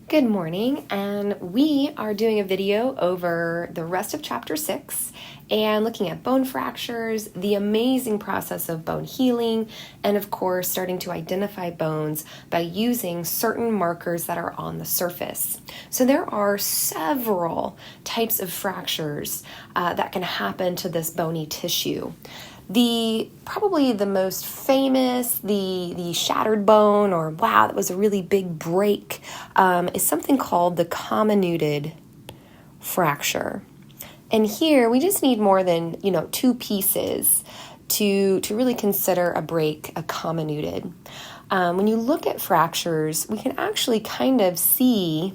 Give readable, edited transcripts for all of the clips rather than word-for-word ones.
Good morning, and we are doing a video over the rest of chapter 6 and looking at bone fractures, the amazing process of bone healing, and of course starting to identify bones by using certain markers that are on the surface. So there are several types of fractures that can happen to this bony tissue. Probably the most famous, the shattered bone, or wow, that was a really big break, is something called the comminuted fracture. And here we just need more than two pieces to really consider a break a comminuted. When you look at fractures, we can actually kind of see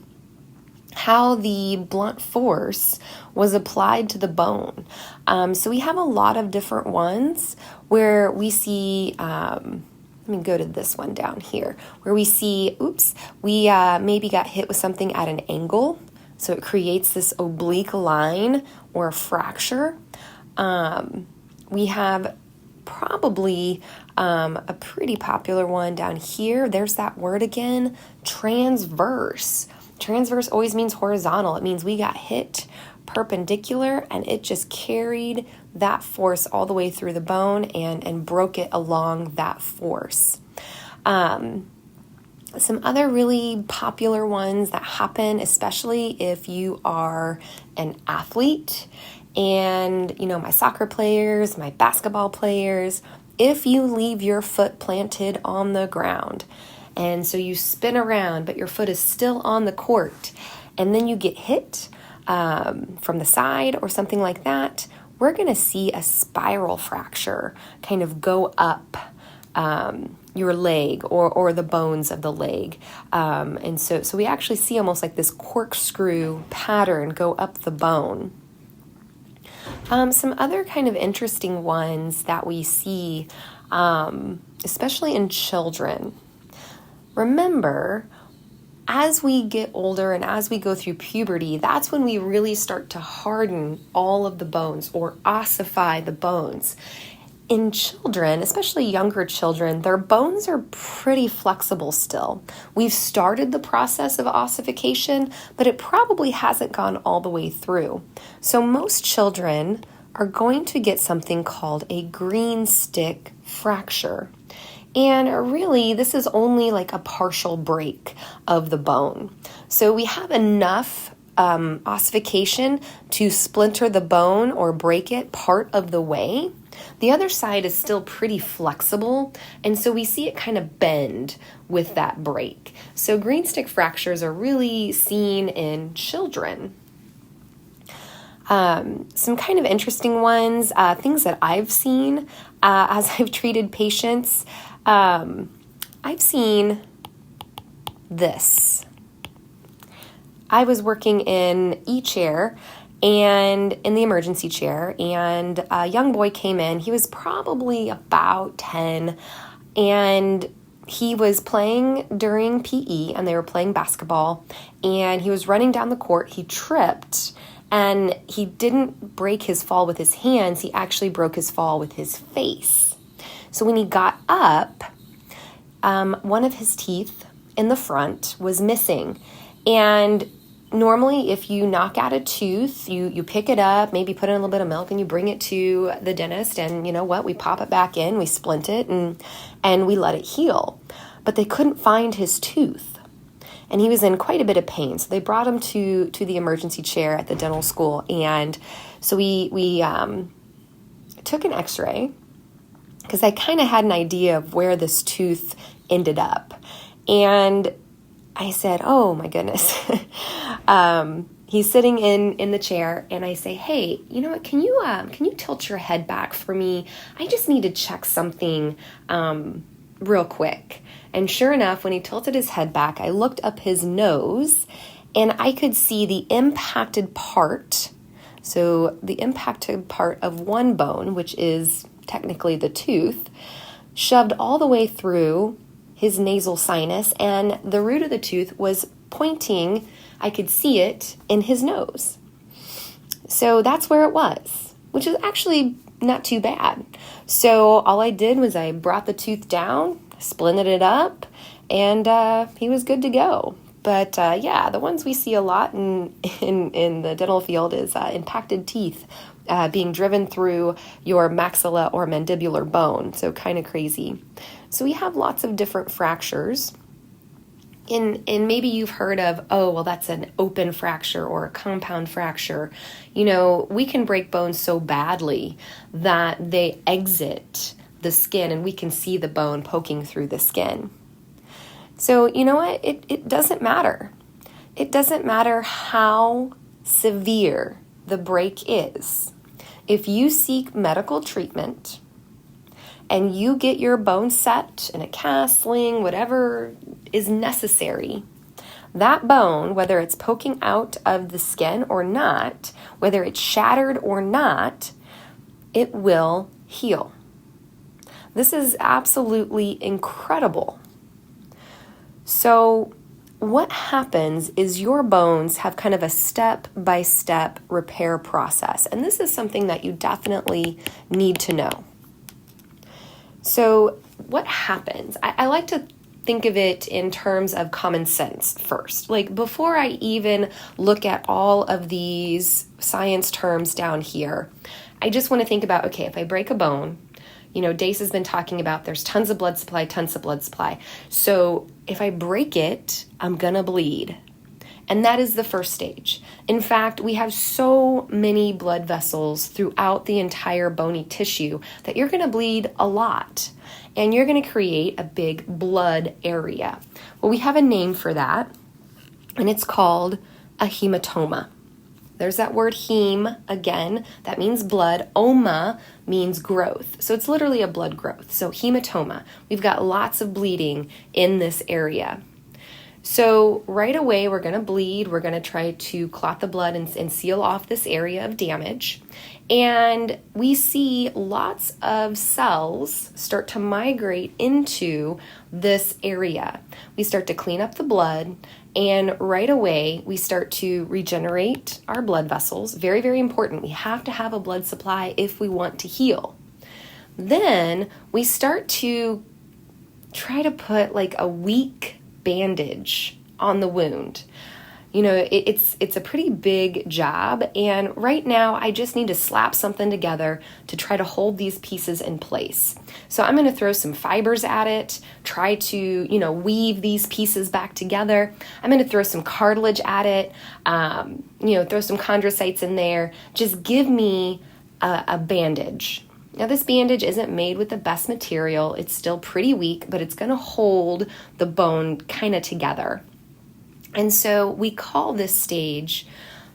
how the blunt force was applied to the bone. So we have a lot of different ones where we see, let me go to this one down here, where we see, we maybe got hit with something at an angle. So it creates this oblique line or a fracture. We have probably a pretty popular one down here. There's that word again, transverse. Transverse always means horizontal. It means we got hit perpendicular and it just carried that force all the way through the bone and broke it along that force. Some other really popular ones that happen, especially if you are an athlete, and my soccer players, my basketball players, if you leave your foot planted on the ground, and so you spin around, but your foot is still on the court, and then you get hit from the side or something like that, we're going to see a spiral fracture kind of go up your leg or the bones of the leg. And so we actually see almost like this corkscrew pattern go up the bone. Some other kind of interesting ones that we see, especially in children. Remember, as we get older and as we go through puberty, that's when we really start to harden all of the bones or ossify the bones. In children, especially younger children, their bones are pretty flexible still. We've started the process of ossification, but it probably hasn't gone all the way through. So most children are going to get something called a green stick fracture. And really, this is only like a partial break of the bone. So we have enough ossification to splinter the bone or break it part of the way. The other side is still pretty flexible, and so we see it kind of bend with that break. So green stick fractures are really seen in children. Some kind of interesting ones, things that I've seen as I've treated patients. I've seen this. I was working in E-chair and in the emergency chair, and a young boy came in. He was probably about 10, and he was playing during PE, and they were playing basketball, and he was running down the court. He tripped, and he didn't break his fall with his hands. He actually broke his fall with his face. So when he got up, one of his teeth in the front was missing. And normally if you knock out a tooth, you pick it up, maybe put in a little bit of milk, and you bring it to the dentist, and you know what? We pop it back in, we splint it, and we let it heal. But they couldn't find his tooth. And he was in quite a bit of pain. So they brought him to the emergency chair at the dental school. And so we took an x-ray, because I kind of had an idea of where this tooth ended up. And I said, oh my goodness. He's sitting in the chair, and I say, hey, you know what, can you tilt your head back for me? I just need to check something real quick. And sure enough, when he tilted his head back, I looked up his nose, and I could see the impacted part. So the impacted part of one bone, which is technically the tooth, shoved all the way through his nasal sinus, and the root of the tooth was pointing, I could see it, in his nose. So that's where it was, which is actually not too bad. So all I did was I brought the tooth down, splinted it up, and he was good to go. But yeah, the ones we see a lot in the dental field is impacted teeth being driven through your maxilla or mandibular bone. So kind of crazy. So we have lots of different fractures. And maybe you've heard of, oh, well, that's an open fracture or a compound fracture. We can break bones so badly that they exit the skin and we can see the bone poking through the skin. So you know what? It doesn't matter. It doesn't matter how severe the break is. If you seek medical treatment and you get your bone set in a cast, sling, whatever is necessary, that bone, whether it's poking out of the skin or not, whether it's shattered or not, it will heal. This is absolutely incredible. So what happens is your bones have kind of a step-by-step repair process. And this is something that you definitely need to know. So what happens? I like to think of it in terms of common sense first. Like before I even look at all of these science terms down here, I just want to think about, okay, if I break a bone, Dace has been talking about there's tons of blood supply. So if I break it, I'm going to bleed. And that is the first stage. In fact, we have so many blood vessels throughout the entire bony tissue that you're going to bleed a lot. And you're going to create a big blood area. Well, we have a name for that, and it's called a hematoma. There's that word heme again. That means blood. Oma means growth. So it's literally a blood growth. So hematoma. We've got lots of bleeding in this area. So right away, we're going to bleed. We're going to try to clot the blood and seal off this area of damage. And we see lots of cells start to migrate into this area. We start to clean up the blood. And right away, we start to regenerate our blood vessels. Very, very important. We have to have a blood supply if we want to heal. Then we start to try to put like a weak bandage on the wound. It's a pretty big job. And right now I just need to slap something together to try to hold these pieces in place. So I'm going to throw some fibers at it, try to, weave these pieces back together. I'm going to throw some cartilage at it, throw some chondrocytes in there. Just give me a bandage. Now, this bandage isn't made with the best material. It's still pretty weak, but it's going to hold the bone kind of together. And so we call this stage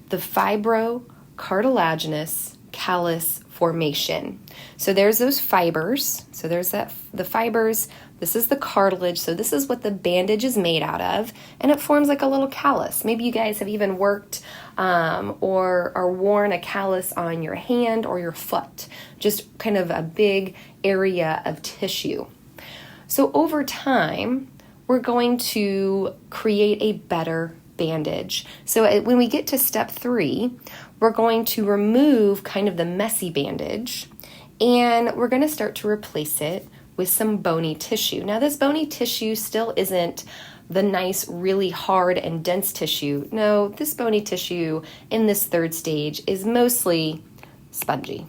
the fibrocartilaginous callus formation. So there's those fibers. So there's the fibers. This is the cartilage. So this is what the bandage is made out of. And it forms like a little callus. Maybe you guys have even worked or worn a callus on your hand or your foot. Just kind of a big area of tissue. So over time, we're going to create a better bandage. So when we get to step 3, we're going to remove kind of the messy bandage and we're going to start to replace it with some bony tissue. Now, this bony tissue still isn't the nice, really hard and dense tissue. No, this bony tissue in this 3rd stage is mostly spongy.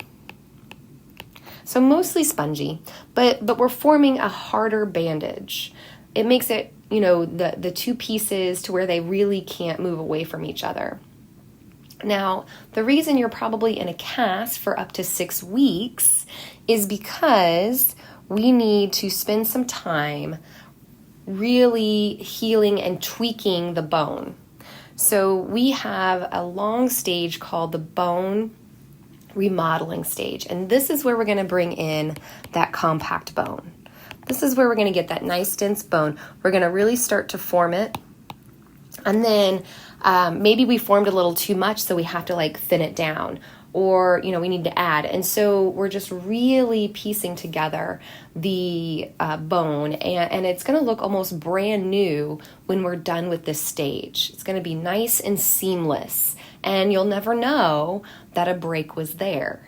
So mostly spongy, but we're forming a harder bandage. It makes it, the 2 pieces to where they really can't move away from each other. Now, the reason you're probably in a cast for up to 6 weeks is because we need to spend some time really healing and tweaking the bone. So we have a long stage called the bone remodeling stage. And this is where we're going to bring in that compact bone. This is where we're going to get that nice dense bone. We're going to really start to form it. And then maybe we formed a little too much, so we have to thin it down. Or, we need to add. And so we're just really piecing together the bone. And it's going to look almost brand new when we're done with this stage. It's going to be nice and seamless. And you'll never know that a break was there.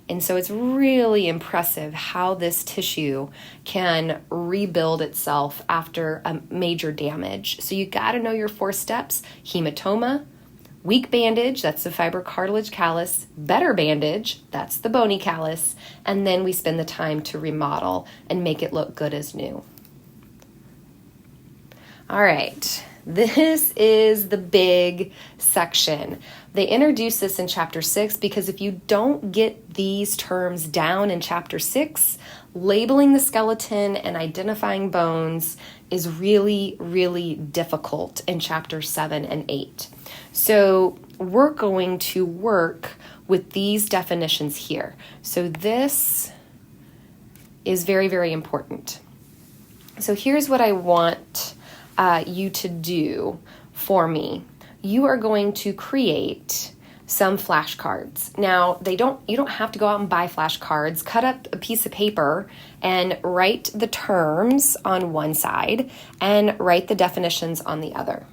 And so it's really impressive how this tissue can rebuild itself after a major damage. So you got to know your 4 steps: hematoma, weak bandage, that's the fibrocartilage callus, better bandage, that's the bony callus, and then we spend the time to remodel and make it look good as new. All right, this is the big section. They introduce this in chapter 6 because if you don't get these terms down in chapter 6, labeling the skeleton and identifying bones is really, really difficult in chapter 7 and 8. So we're going to work with these definitions here. So this is very, very important. So here's what I want you to do for me. You are going to create some flashcards. Now, you don't have to go out and buy flashcards. Cut up a piece of paper and write the terms on one side and write the definitions on the other.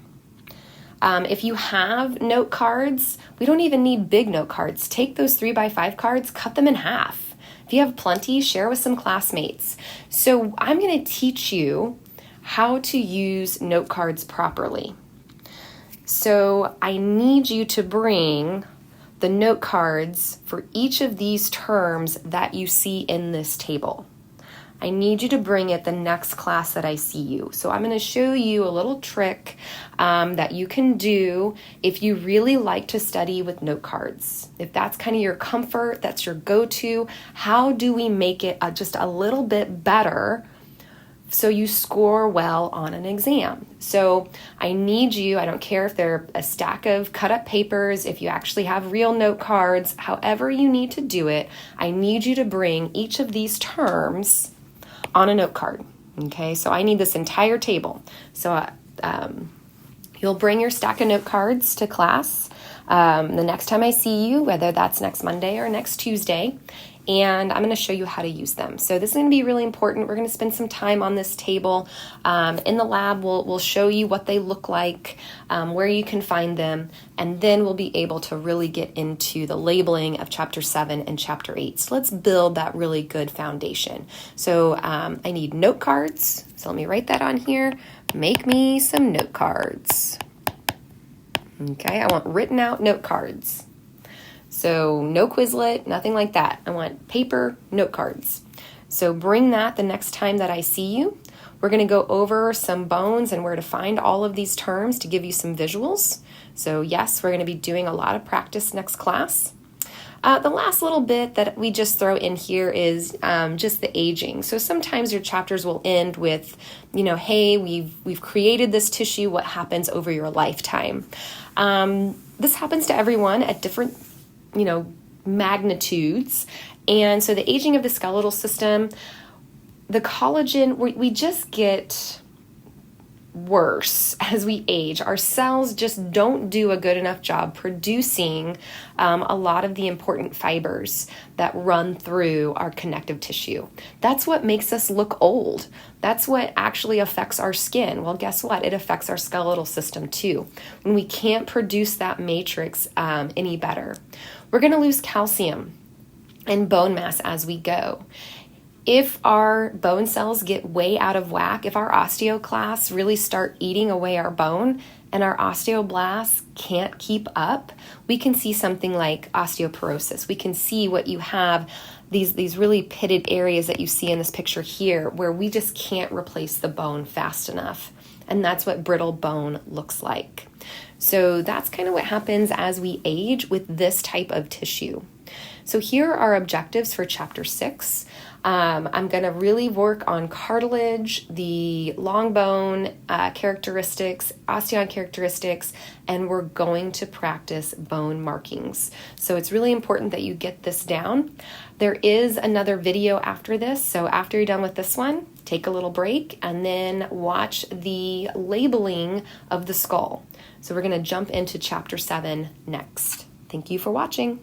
If you have note cards, we don't even need big note cards. Take those 3x5 cards, cut them in half. If you have plenty, share with some classmates. So I'm going to teach you how to use note cards properly. So I need you to bring the note cards for each of these terms that you see in this table. I need you to bring it the next class that I see you. So I'm going to show you a little trick that you can do if you really like to study with note cards. If that's kind of your comfort, that's your go-to, how do we make it just a little bit better so you score well on an exam? So I need you, I don't care if they're a stack of cut up papers, if you actually have real note cards, however you need to do it, I need you to bring each of these terms on a note card. Okay, so I need this entire table. So you'll bring your stack of note cards to class the next time I see you, whether that's next Monday or next Tuesday, and I'm going to show you how to use them. So this is going to be really important. We're going to spend some time on this table. In the lab, we'll show you what they look like, where you can find them, and then we'll be able to really get into the labeling of chapter 7 and chapter 8. So let's build that really good foundation. So I need note cards. So let me write that on here. Make me some note cards. Okay, I want written out note cards. So no Quizlet, nothing like that. I want paper note cards. So bring that the next time that I see you. We're going to go over some bones and where to find all of these terms to give you some visuals. So yes, we're going to be doing a lot of practice next class. The last little bit that we just throw in here is just the aging. So sometimes your chapters will end with, hey, we've created this tissue. What happens over your lifetime? This happens to everyone at different magnitudes. And so the aging of the skeletal system, the collagen, we just get worse as we age. Our cells just don't do a good enough job producing a lot of the important fibers that run through our connective tissue. That's what makes us look old. That's what actually affects our skin. Well, guess what? It affects our skeletal system too, when we can't produce that matrix any better. We're going to lose calcium and bone mass as we go. If our bone cells get way out of whack, if our osteoclasts really start eating away our bone and our osteoblasts can't keep up, we can see something like osteoporosis. We can see what you have, these really pitted areas that you see in this picture here, where we just can't replace the bone fast enough. And that's what brittle bone looks like. So that's kind of what happens as we age with this type of tissue. So here are our objectives for chapter 6. I'm going to really work on cartilage, the long bone characteristics, osteon characteristics, and we're going to practice bone markings. So it's really important that you get this down. There is another video after this, so after you're done with this one, take a little break and then watch the labeling of the skull. So we're going to jump into chapter 7 next. Thank you for watching.